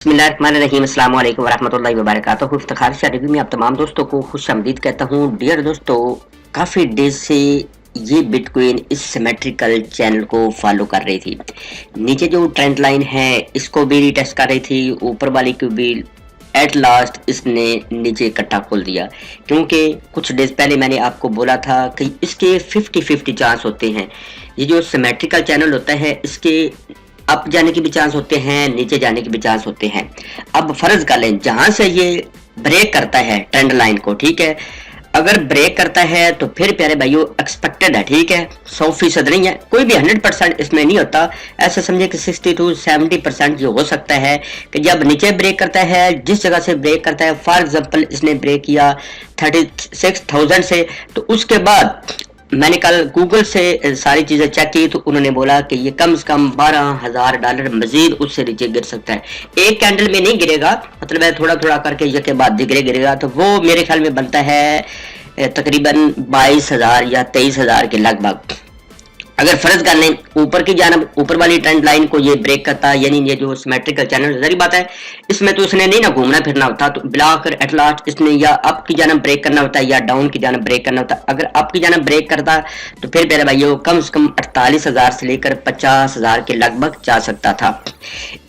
बिस्मिल्लाहिर्रहमानिर्रहीम अस्सलाम वालेकुम वरहमतुल्लाहि वबरकातुहू। इफ्तिखार शादी में आप तमाम दोस्तों को खुशामदीद कहता हूँ। डियर दोस्तों, काफ़ी डेज से ये बिटकॉइन इस सिमेट्रिकल चैनल को फॉलो कर रही थी। नीचे जो ट्रेंड लाइन है इसको भी रीटेस्ट कर रही थी, ऊपर वाली को भी। एट लास्ट इसने नीचे इकट्ठा खोल दिया, क्योंकि कुछ डेज पहले मैंने आपको बोला था कि इसके 50-50 चांस होते हैं। ये जो सिमेट्रिकल चैनल होता है इसके अप जाने के भी चांस होते हैं, नीचे जाने के भी चांस होते हैं। अब फर्ज कर लें जहां से ये ब्रेक करता है ट्रेंड लाइन को, ठीक है, अगर ब्रेक करता है तो फिर प्यारे भाइयों एक्सपेक्टेड है, ठीक है, 100% नहीं है, कोई भी 100% इसमें नहीं होता। ऐसा समझे कि 60-70% ये हो सकता है कि जब नीचे ब्रेक करता है, जिस जगह से ब्रेक करता है, फॉर एग्जांपल इसने ब्रेक किया 36,000 से, तो उसके बाद मैंने कल गूगल से सारी चीज़ें चेक की तो उन्होंने बोला कि ये कम से कम $12,000 मजीद उससे नीचे गिर सकता है। एक कैंडल में नहीं गिरेगा, मतलब है थोड़ा थोड़ा करके ये बाद गिरेगा, तो वो मेरे ख्याल में बनता है तकरीबन 22,000 या 23,000 के लगभग। अगर फर्ज कर लें ऊपर की जानब, ऊपर वाली ट्रेंड लाइन को ये ब्रेक करता है, यानी ये जो सिमेट्रिकल चैनल जरी बात है, इसमें तो इसने नहीं ना घूमना फिरना होता, तो बिलाकर एट लास्ट इसने या अप की जानब ब्रेक करना होता है या डाउन की जानब ब्रेक करना होता है। अगर अप की जानब ब्रेक करता तो फिर मेरे भाइयों कम से कम 48,000 से लेकर 50,000 के लगभग जा सकता था।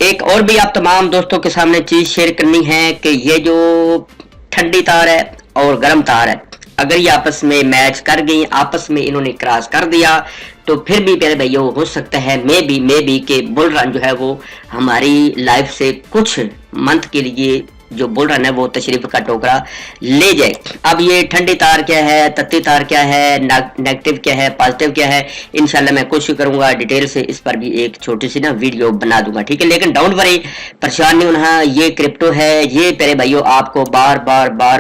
एक और भी आप तमाम दोस्तों के सामने चीज शेयर करनी है कि ये जो ठंडी तार है और गर्म तार है, अगर ये आपस में मैच कर गई, आपस में इन्होंने क्रॉस कर दिया, तो फिर भी प्यारे भाइयों हो सकता है मे बी के बुल रन जो है वो हमारी लाइफ से कुछ मंथ के लिए जो बुल रन है वो तशरीफ का टोकरा ले जाए। अब ये ठंडी तार क्या है, तत्ती तार क्या है, नेगेटिव क्या है, पॉजिटिव क्या है, इंशाल्लाह मैं कोशिश करूंगा डिटेल से इस पर भी एक छोटी सी ना वीडियो बना दूंगा, ठीक है। लेकिन डोंट वरी, परेशान नहीं होना, ये क्रिप्टो है, ये प्यारे भाइयों आपको बार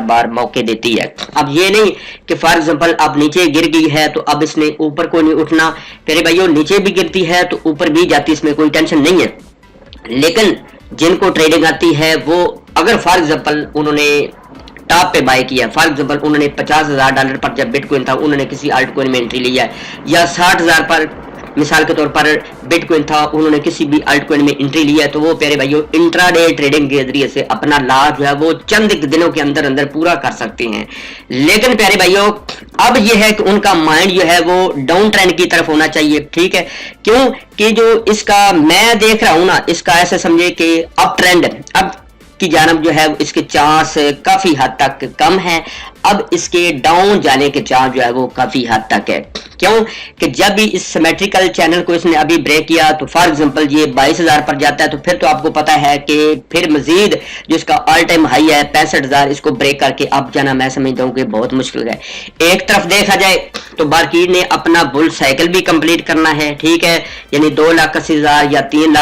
बार मौके देती है। अब ये नहीं कि फॉर एग्जाम्पल अब नीचे गिर गई है तो अब इसने ऊपर को नहीं उठना, प्यारे भाइयों नीचे भी गिरती है तो ऊपर भी जाती, इसमें कोई टेंशन नहीं है। लेकिन जिनको ट्रेडिंग आती है वो अगर फॉर एग्जांपल उन्होंने टॉप पे बाय किया, फॉर एग्जांपल उन्होंने $50,000 पर जब बिटकॉइन था उन्होंने किसी अल्ट कॉइन में एंट्री लिया, या 60,000 पर मिसाल के तौर पर बिटकॉइन था उन्होंने किसी भी अल्ट कॉइन में एंट्री लिया, तो वो प्यारे भाइयों इंट्राडे ट्रेडिंग के जरिए से अपना लाभ जो है वो चंद दिनों के अंदर अंदर पूरा कर सकते हैं। लेकिन प्यारे भाइयों अब ये है कि उनका माइंड जो है वो डाउन ट्रेंड की तरफ होना चाहिए, ठीक है। क्यों कि जो इसका मैं देख रहा हूं ना, इसका ऐसे समझे कि अप ट्रेंड अब की जानब जो है इसके चांस काफी हद तक कम है। अब इसके डाउन जाने के चांस जो है वो काफी हद तक है। क्यों कि जब भी इस सिमेट्रिकल चैनल को इसने अभी ब्रेक किया तो फॉर एग्जांपल ये 22,000 पर जाता है, तो फिर तो आपको पता है कि फिर मजीद जो इसका ऑल टाइम हाई है 65,000, इसको ब्रेक करके अब जाना मैं समझता हूँ कि बहुत मुश्किल है। एक तरफ देखा जाए तो मार्केट ने अपना बुल साइकिल भी कंप्लीट करना है, ठीक है, यानी 2,80,000 या 3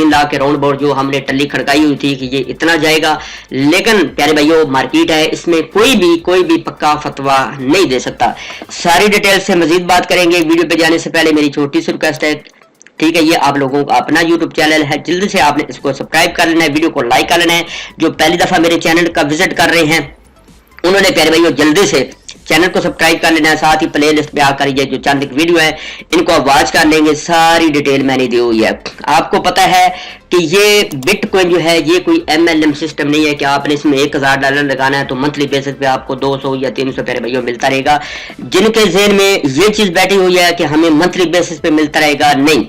लाख के राउंड बोर्ड जो हमने टल्ली खड़काई हुई थी कि ये इतना जाएगा। लेकिन प्यारे भाइयों मार्केट है, इसमें कोई भी पक्का फतवा नहीं दे सकता। सारी डिटेल से मजीद बात करेंगे। वीडियो पे जाने से पहले मेरी छोटी सी रिक्वेस्ट है, ठीक है, ये आप लोगों का अपना YouTube चैनल है, जल्दी से आपने इसको सब्सक्राइब कर लेना है, वीडियो को लाइक कर लेना है। जो पहली दफा मेरे चैनल का विजिट कर रहे हैं उन्होंने प्यारे भाइयों जल्दी से चैनल को सब्सक्राइब कर लेना है, साथ ही प्ले लिस्ट पे आकर ये जो चंद विडियो है इनको आप वॉच कर लेंगे। सारी डिटेल मैंने दी हुई है। आपको पता है कि ये बिटकॉइन जो है ये कोई MLM सिस्टम नहीं है कि आपने इसमें $1,000 लगाना है तो मंथली बेसिस पे आपको 200 या 300 प्यारे भाइयों मिलता रहेगा। जिनके ज़हन में ये चीज बैठी हुई है कि हमें मंथली बेसिस पे मिलता रहेगा, नहीं,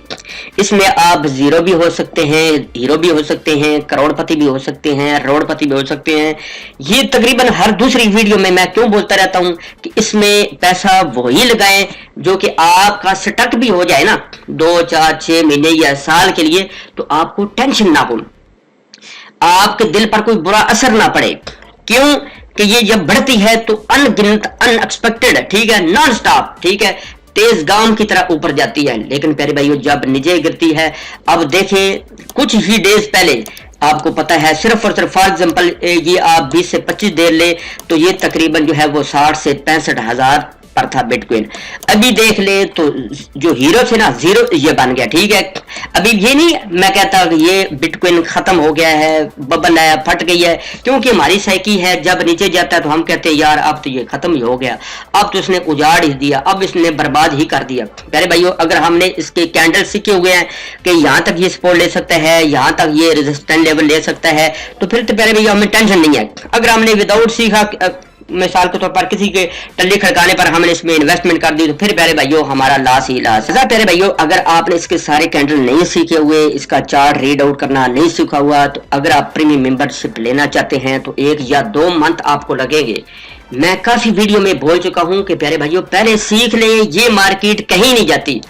इसमें आप जीरो भी हो सकते हैं, हीरो भी हो सकते हैं, करोड़पति भी हो सकते हैं, रोडपति भी हो सकते हैं। ये तकरीबन हर दूसरी वीडियो में मैं क्यों बोलता रहता हूं कि इसमें पैसा वही लगाएं जो कि आपका स्टक भी हो जाए ना 2, 4, 6 महीने या साल के लिए, तो आपको टेंशन ना हो, आपके दिल पर कोई बुरा असर ना पड़े। क्यों कि ये जब बढ़ती है तो अनगिनत अनएक्सपेक्टेड, ठीक है, नॉन स्टॉप, ठीक है, तेज गाम की तरह ऊपर जाती है। लेकिन प्यारे भाइयों जब नीचे गिरती है, अब देखें कुछ ही डेज पहले आपको पता है सिर्फ और सिर्फ फॉर एग्जांपल ये आप 20 से 25 देर ले तो ये तकरीबन जो है वो 60 से 65,000 पर था बिटकॉइन। अभी देख ले तो जो हीरो थे ना, जीरो ये बन गया। ठीक है, अभी ये नहीं मैं कहता कि ये बिटकॉइन खत्म हो गया है, बबल है, फट गई है, क्योंकि हमारी साइकी है जब नीचे जाता है तो हम कहते हैं यार अब तो ये खत्म ही हो गया, अब तो इसने उजाड़ ही दिया, अब इसने बर्बाद ही कर दिया। प्यारे भाइयों, अगर हमने इसके कैंडल सीखे हुए हैं कि यहाँ तक ये सपोर्ट ले सकता है, यहाँ तक ये रेजिस्टेंस लेवल ले सकता है, तो फिर तो प्यारे भैया हमें टेंशन नहीं है। अगर हमने विदाउट सीखा, मिसाल के तौर पर किसी के टल्ली खड़काने पर हमने इसमें इन्वेस्टमेंट कर दी, तो फिर प्यारे भाइयों हमारा लॉस ही लॉस है। प्यारे भाइयों, अगर आपने इसके सारे कैंडल नहीं सीखे हुए, इसका चार्ट रीड आउट करना नहीं सीखा हुआ, तो अगर आप प्रीमियम मेंबरशिप लेना चाहते हैं तो 1 या 2 मंथ आपको लगेंगे। मैं काफी वीडियो में बोल चुका हूं कि प्यारे भाइयों पहले सीख ले, ये मार्केट कहीं नहीं जाती।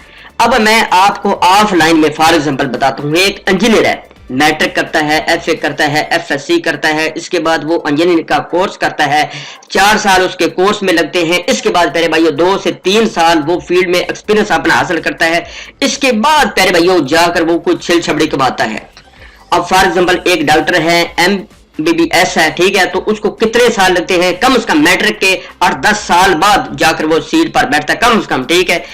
अब मैं आपको ऑफलाइन में फॉर एग्जांपल बताता हूं। एक इंजीनियर है, मैट्रिक करता है, एफए करता है, एफएससी करता है, इसके बाद वो इंजीनियरिंग का कोर्स करता है, 4 साल उसके कोर्स में लगते हैं। इसके बाद प्यारे भाइयों 2 से 3 साल वो फील्ड में एक्सपीरियंस अपना हासिल करता है। इसके बाद प्यारे भाइयों जाकर वो कुछ छिल छबड़ी कमाता है। अब फॉर एग्जांपल एक डॉक्टर है, MBBS है, ठीक है, तो उसको कितने साल लगते हैं? कम से कम मैट्रिक के 8-10 साल बाद जाकर वो सीट पर बैठता है, कम से कम। ठीक है,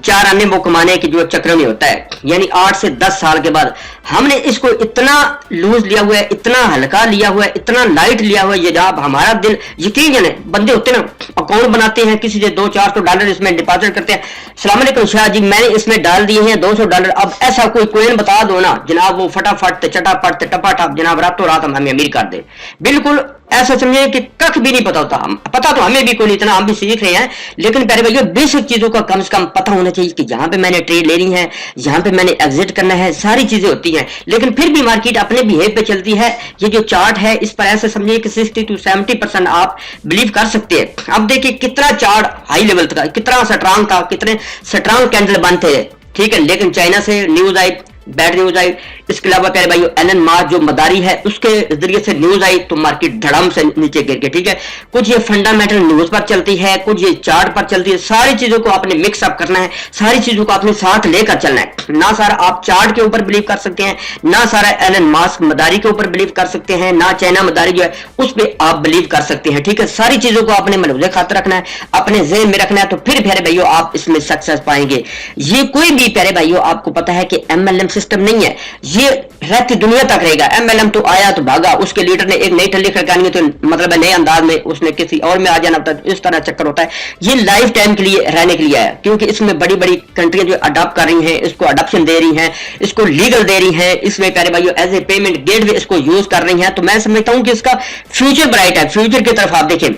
4 आने वो कमाने की जो चक्र में होता है, यानी 8 से 10 साल के बाद। हमने इसको इतना लूज लिया हुआ है, इतना हल्का लिया हुआ है, इतना लाइट लिया हुआ है, ये जब हमारा दिल, यकीन जाने बंदे होते हैं ना, अकाउंट बनाते हैं, किसी से $200-400 इसमें डिपॉजिट करते हैं, सलाम अलैकुम शाह जी मैंने इसमें डाल दिए हैं $200। अब ऐसा कोई कोइन बता दो ना जनाब, वो फटाफट चटापट टपाटप जनाब रातों रात हमें अमीर कर दे। बिल्कुल ऐसा समझे कि कख भी नहीं पता होता। हम पता तो हमें भी कोई इतना, हम भी सीख रहे हैं, लेकिन प्यारे भैया बेसिक चीजों का कम से कम पता होना चाहिए कि यहाँ पे मैंने ट्रेड लेनी है, यहाँ पे मैंने एग्जिट करना है, सारी चीजें होती हैं। लेकिन फिर भी मार्केट अपने बिहेव पे चलती है। ये जो चार्ट है इस पर ऐसे समझिए कि 60 to 70% आप बिलीव कर सकते हैं। अब देखिए कितना चार्ट हाई लेवल था, कितना स्ट्रांग था, कितने स्ट्रांग कैंडल बनते हैं। ठीक है, लेकिन चाइना से न्यूज आई, बैड न्यूज आई। इसके अलावा प्यारे भाइयों एलन मास्क जो मदारी है उसके जरिए से न्यूज आई तो मार्केट धड़म से नीचे गिर गई। ठीक है, कुछ ये फंडामेंटल न्यूज पर चलती है, कुछ ये चार्ट पर चलती है। सारी चीजों को आपने मिक्स अप करना है, सारी चीजों को आपने साथ लेकर चलना है। ना सारा आप चार्ट के ऊपर बिलीव कर सकते हैं, ना सारा एलन मास्क मदारी के ऊपर बिलीव कर सकते हैं, ना चाइना मदारी जो है उस पर आप बिलीव कर सकते हैं। ठीक है, सारी चीजों को आपने मलूजे खातर रखना है, अपने ज़हन में रखना है, तो फिर प्यारे भाइयों आप इसमें सक्सेस पाएंगे। ये कोई भी प्यारे भाइयों आपको पता है कि MLM सिस्टम नहीं है, ये रहती दुनिया तक रहेगा। MLM तो आया तो भागा, उसके लीडर ने एक नई टल्ली खड़कानी है तो मतलब नए अंदाज में उसने किसी और में आ जाना होता है, इस तरह चक्कर होता है। ये लाइफ टाइम के लिए रहने के लिए आया, क्योंकि इसमें बड़ी बड़ी कंट्रियां जो अडॉप्ट कर रही हैं, इसको अडॉप्शन दे रही हैं, इसको लीगल दे रही हैं, इसमें प्यारे भाइयों एज ए पेमेंट गेटवे इसको यूज कर रही हैं। तो मैं समझता हूं कि इसका फ्यूचर ब्राइट है, फ्यूचर की तरफ आप देखें।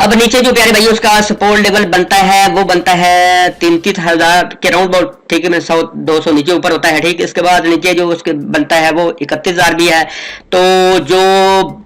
अब नीचे जो प्यारे भाई उसका सपोर्ट लेवल बनता है वो बनता है 33,000 के राउंड अबाउट। ठीक है, मैं 100-200 नीचे ऊपर होता है। ठीक है, इसके बाद नीचे जो उसके बनता है वो 31,000 भी है। तो जो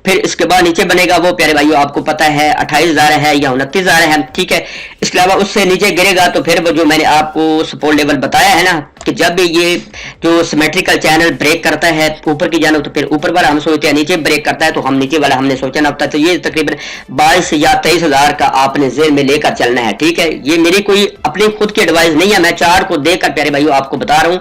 फिर इसके बाद नीचे बनेगा वो प्यारे भाइयों आपको पता है 28,000 है या 29,000 है। ठीक है, इसके अलावा उससे नीचे गिरेगा तो फिर वो जो मैंने आपको सपोर्ट लेवल बताया है ना कि जब भी ये जो सिमेट्रिकल चैनल ब्रेक करता है ऊपर की जानो तो फिर ऊपर वाला हम सोचते हैं, नीचे ब्रेक करता है तो हम नीचे वाला हमने सोचा ना होता है। तो ये तकरीबन 22 या 23,000 का आपने जेल में लेकर चलना है। ठीक है, ये मेरी कोई अपनी खुद की एडवाइस नहीं है, मैं चार्ट को देखकर प्यारे भाइयों आपको बता रहा हूं।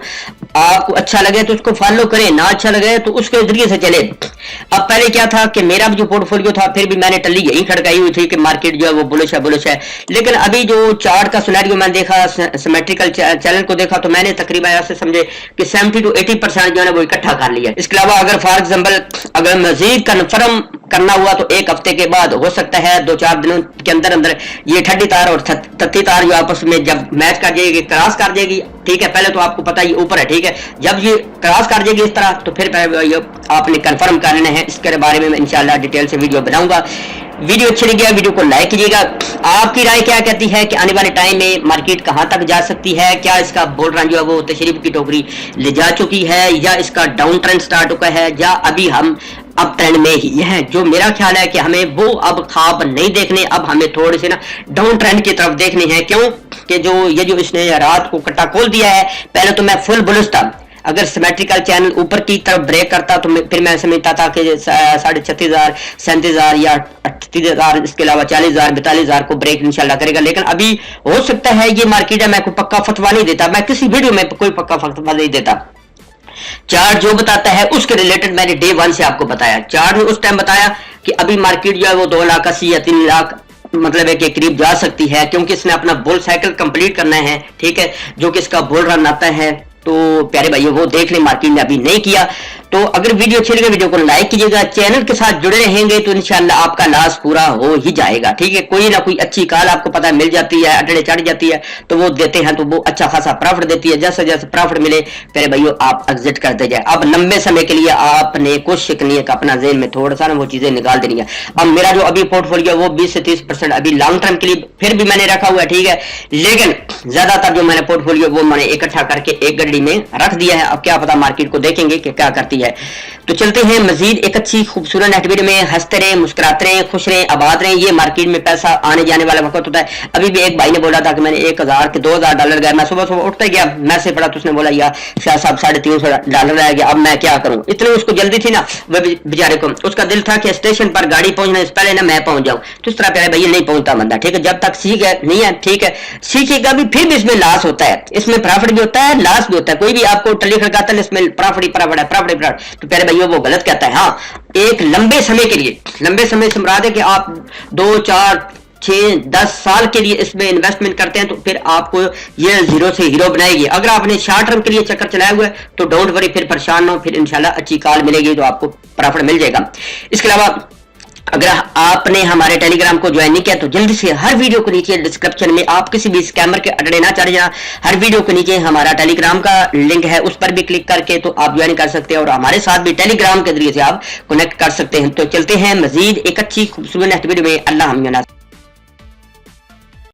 आपको अच्छा लगे तो उसको फॉलो करें, ना अच्छा लगे तो उसके जरिए से चले। अब पहले क्या था कि मेरा जो पोर्टफोलियो था फिर भी मैंने टल्ली यही खड़काई हुई थी कि मार्केट जो है वो बुलिश है। लेकिन अभी जो चार्ट का सिनेरियो मैंने देखा, सिमेट्रिकल चैनल को देखा, तो मैंने तकरीबन ऐसे समझे कि 70 to 80% जो है वो इकट्ठा कर लिया। इसके अलावा अगर फॉर एग्जाम्पल अगर मजीद कन्फर्म करना हुआ तो एक हफ्ते के बाद हो सकता है 2-4 दिनों के अंदर अंदर ये ठंडी तार और तत्ती तार जो आपस में जब मैच कर जाएगी, क्रॉस कर जाएगी। ठीक है, पहले तो आपको पता है ये ऊपर है। ठीक है, जब ये क्रॉस कर जाएगी इस तरह तो फिर आपने कंफर्म करना है। इसके बारे में मैं इंशाल्लाह डिटेल से वीडियो बनाऊंगा। वीडियो अच्छी लगी वीडियो को लाइक कीजिएगा। आपकी राय क्या कहती है कि आने वाले टाइम में मार्केट कहां तक जा सकती है? क्या इसका बुल रन जो है वो तशरीफ की टोकरी ले जा चुकी है, या इसका डाउन ट्रेंड स्टार्ट हुआ है, या अभी हम अब ट्रेंड में ही है? जो मेरा ख्याल है कि हमें वो अब ख्वाब नहीं देखने, अब हमें थोड़े से ना डाउन ट्रेंड की तरफ देखने हैं। क्यों कि जो इसने रात को कट्टा खोल दिया है, पहले तो मैं फुल बुलिश था। अगर सिमेट्रिकल चैनल ऊपर की तरफ ब्रेक करता तो फिर मैं समझता था कि 36,000, 37,000 या 38,000, इसके अलावा 40,000, 42,000 को ब्रेक इंशाल्लाह करेगा। लेकिन अभी हो सकता है ये मार्केट है, मैं कोई पक्का फतवा नहीं देता, मैं किसी वीडियो में कोई पक्का फतवा नहीं देता। चार्ट जो बताता है उसके रिलेटेड मैंने डे 1 से आपको बताया। चार्ट ने उस टाइम बताया कि अभी मार्केट जो है वो 2,80,000 या 3 लाख मतलब है कि करीब जा सकती है, क्योंकि इसने अपना बुल साइकिल कंप्लीट करना है, ठीक है, जो कि इसका बुल रन आता है। तो प्यारे भाइयों वो देख लें, मार्केट ने अभी नहीं किया। तो अगर वीडियो अच्छी लगे वीडियो को लाइक कीजिएगा, चैनल के साथ जुड़े रहेंगे तो इंशाल्लाह आपका लास्ट पूरा हो ही जाएगा, ठीक है। कोई ना कोई अच्छी कॉल आपको पता मिल जाती है, अटड़े चढ़ जाती है, तो वो देते हैं, तो वो अच्छा खासा प्रॉफिट देती है। जैसे जैसे प्रॉफिट मिले प्यारे भाइयों आप एग्जिट करते जाए। अब लंबे समय के लिए आपने कोशिश करनी है कि अपना जेन में थोड़ा सा ना वो चीजें निकाल देनी है। अब मेरा जो अभी पोर्टफोलियो वो 20 से 30% अभी लॉन्ग टर्म के लिए फिर भी मैंने रखा हुआ है, ठीक है, लेकिन ज्यादातर जो मैंने पोर्टफोलियो वो मैंने इकट्ठा करके एक गड्डी में रख दिया है। अब क्या पता मार्केट को देखेंगे कि क्या करती है। तो चलते हैं मजीद एक अच्छी खूबसूरत नेट वीडियो में। हंसते रहे, मुस्कुराते रहे, खुश रहे, आबाद रहे। ये मार्केट में पैसा आने जाने वाला वक्त होता है। अभी भी एक भाई ने बोला था कि मैंने 1000 के 2000 डॉलर गया, मैं सुबह सुबह उठते गया, मैसेज पड़ा तो उसने बोला यार शाह साहब 350 डॉलर रह गया, अब मैं क्या करूं। इतनी उसको जल्दी थी ना वह बेचारे को, उसका दिल था कि स्टेशन पर गाड़ी पहुंचने से पहले ना मैं पहुंच जाऊं। तो इस तरह प्यारे भैया नहीं पहुंचता बंदा, ठीक है, जब तक सीख है नहीं है, ठीक है, सीखेगा भी फिर भी इसमें लॉस होता है, इसमें प्रॉफिट भी होता है, लॉस भी होता है। कोई भी आपको टली खड़काता है इसमें प्रॉफिट ही प्रॉफिट है, प्रॉफिट ही प्रॉफिट, तो प्यारे भैया वो गलत कहता है। हाँ, एक लंबे समय के लिए, लंबे समय से मुराद है कि आप 2 4 6 10 साल के लिए इसमें इन्वेस्टमेंट करते हैं तो फिर आपको ये जीरो से हीरो बनाएगी। अगर आपने शॉर्ट टर्म के लिए चक्कर चलाया हुआ है तो डोंट वरी, फिर परेशान ना हो, फिर इंशाल्लाह अच्छी कॉल मिलेगी तो आपको प्रॉफिट मिल जाएगा। इसके अलावा अगर आपने हमारे टेलीग्राम को ज्वाइन नहीं किया तो जल्दी से हर वीडियो के नीचे डिस्क्रिप्शन में आप किसी भी स्कैमर के अड्डे ना चढ़ जाना, हर वीडियो के नीचे हमारा टेलीग्राम का लिंक है, उस पर भी क्लिक करके तो आप ज्वाइन कर सकते हैं और हमारे साथ भी टेलीग्राम के जरिए से आप कनेक्ट कर सकते हैं। तो चलते हैं मजीद एक अच्छी खूबसूरत वीडियो में। अल्लाह हम